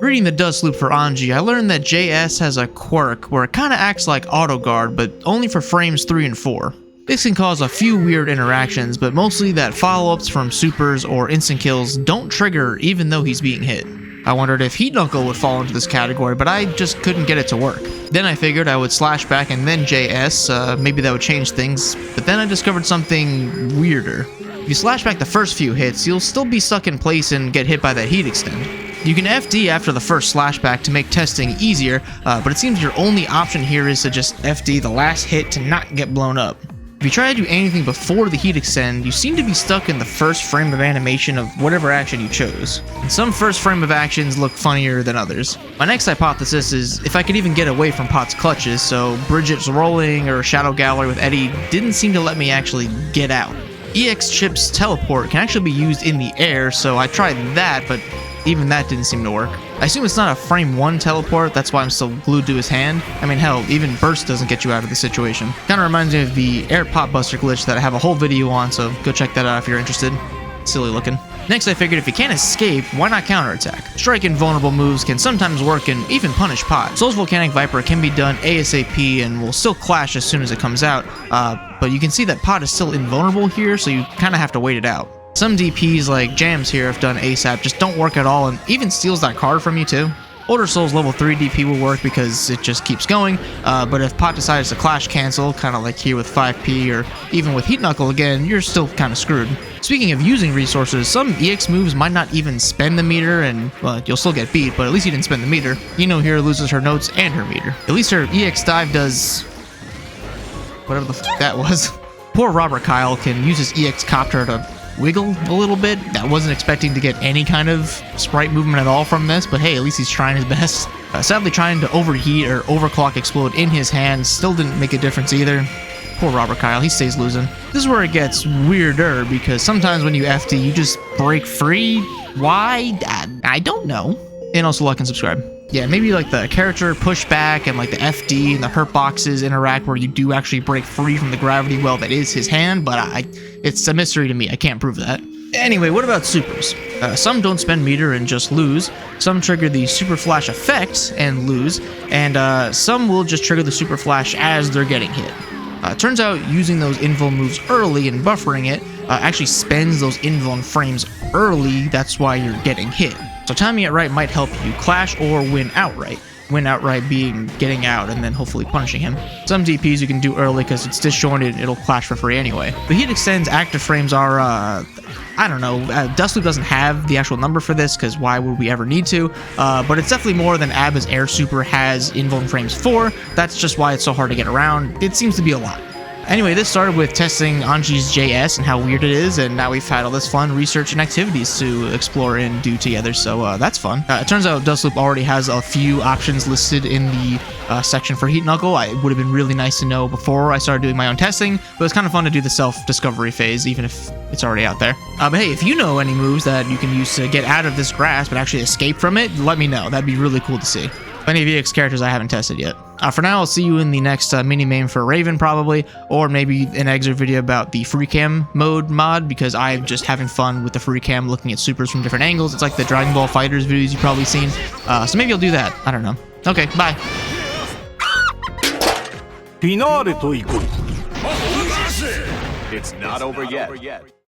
Reading the dust loop for Anji, I learned that JS has a quirk where it kinda acts like auto guard, but only for frames 3 and 4. This can cause a few weird interactions, but mostly that follow-ups from supers or instant kills don't trigger even though he's being hit. I wondered if Knuckle would fall into this category, but I just couldn't get it to work. Then I figured I would slash back and then JS, maybe that would change things, but then I discovered something weirder. If you slash back the first few hits, you'll still be stuck in place and get hit by that heat extend. You can FD after the first slashback to make testing easier, but it seems your only option here is to just FD the last hit to not get blown up. If you try to do anything before the heat extend, you seem to be stuck in the first frame of animation of whatever action you chose. And some first frame of actions look funnier than others. My next hypothesis is if I could even get away from Pot's clutches, so Bridget's rolling or Shadow Gallery with Eddie didn't seem to let me actually get out. EX Chip's teleport can actually be used in the air, so I tried that, but even that didn't seem to work. I assume it's not a frame 1 teleport, that's why I'm still glued to his hand. I mean, hell, even burst doesn't get you out of the situation. Kinda reminds me of the air pot buster glitch that I have a whole video on, so go check that out if you're interested. Silly looking. Next, I figured if you can't escape, why not counterattack? Strike invulnerable moves can sometimes work and even punish Pot. Soul's Volcanic Viper can be done ASAP and will still clash as soon as it comes out, but you can see that Pot is still invulnerable here, so you kinda have to wait it out. Some DPs like Jams here have done ASAP just don't work at all and even steals that card from you too. Older Souls level 3 DP will work because it just keeps going, but if Pot decides to clash cancel, kind of like here with 5P or even with Knuckle again, you're still kind of screwed. Speaking of using resources, some EX moves might not even spend the meter and, well, you'll still get beat, but at least you didn't spend the meter. Here loses her notes and her meter. At least her EX dive does whatever the f that was. Poor Robert Kyle can use his EX copter to wiggle a little bit. I wasn't expecting to get any kind of sprite movement at all from this, but hey, at least he's trying his best. Sadly, trying to overheat or overclock explode in his hands still didn't make a difference either. Poor Robert Kyle, he stays losing. This is where it gets weirder, because sometimes when you FD, you just break free. Why? I don't know. And also like and subscribe. Yeah, maybe like the character pushback and like the FD and the hurt boxes interact where you do actually break free from the gravity well that is his hand, but it's a mystery to me. I can't prove that. Anyway, what about supers? Some don't spend meter and just lose, some trigger the super flash effect and lose, and some will just trigger the super flash as they're getting hit. Turns out using those invuln moves early and buffering it actually spends those invuln frames early, that's why you're getting hit. So timing it right might help you clash or win outright. Win outright being getting out and then hopefully punishing him. Some DPs you can do early because it's disjointed and it'll clash for free anyway. The heat extends active frames are, I don't know, Dustloop doesn't have the actual number for this because why would we ever need to, but it's definitely more than Abba's Air Super has invuln frames for. That's just why it's so hard to get around. It seems to be a lot. Anyway, this started with testing Anji's JS and how weird it is, and now we've had all this fun research and activities to explore and do together, so that's fun. It turns out Dustloop already has a few options listed in the section for Knuckle. It would have been really nice to know before I started doing my own testing, but it's kind of fun to do the self-discovery phase, even if it's already out there. But hey, if you know any moves that you can use to get out of this grasp but actually escape from it, let me know. That'd be really cool to see. Plenty of EX characters I haven't tested yet. For now, I'll see you in the next mini-main for Raven, probably, or maybe an exit video about the free cam mode mod, because I'm just having fun with the free cam, looking at supers from different angles. It's like the Dragon Ball FighterZ videos you've probably seen, so maybe I'll do that. I don't know. Okay, bye. It's not over yet.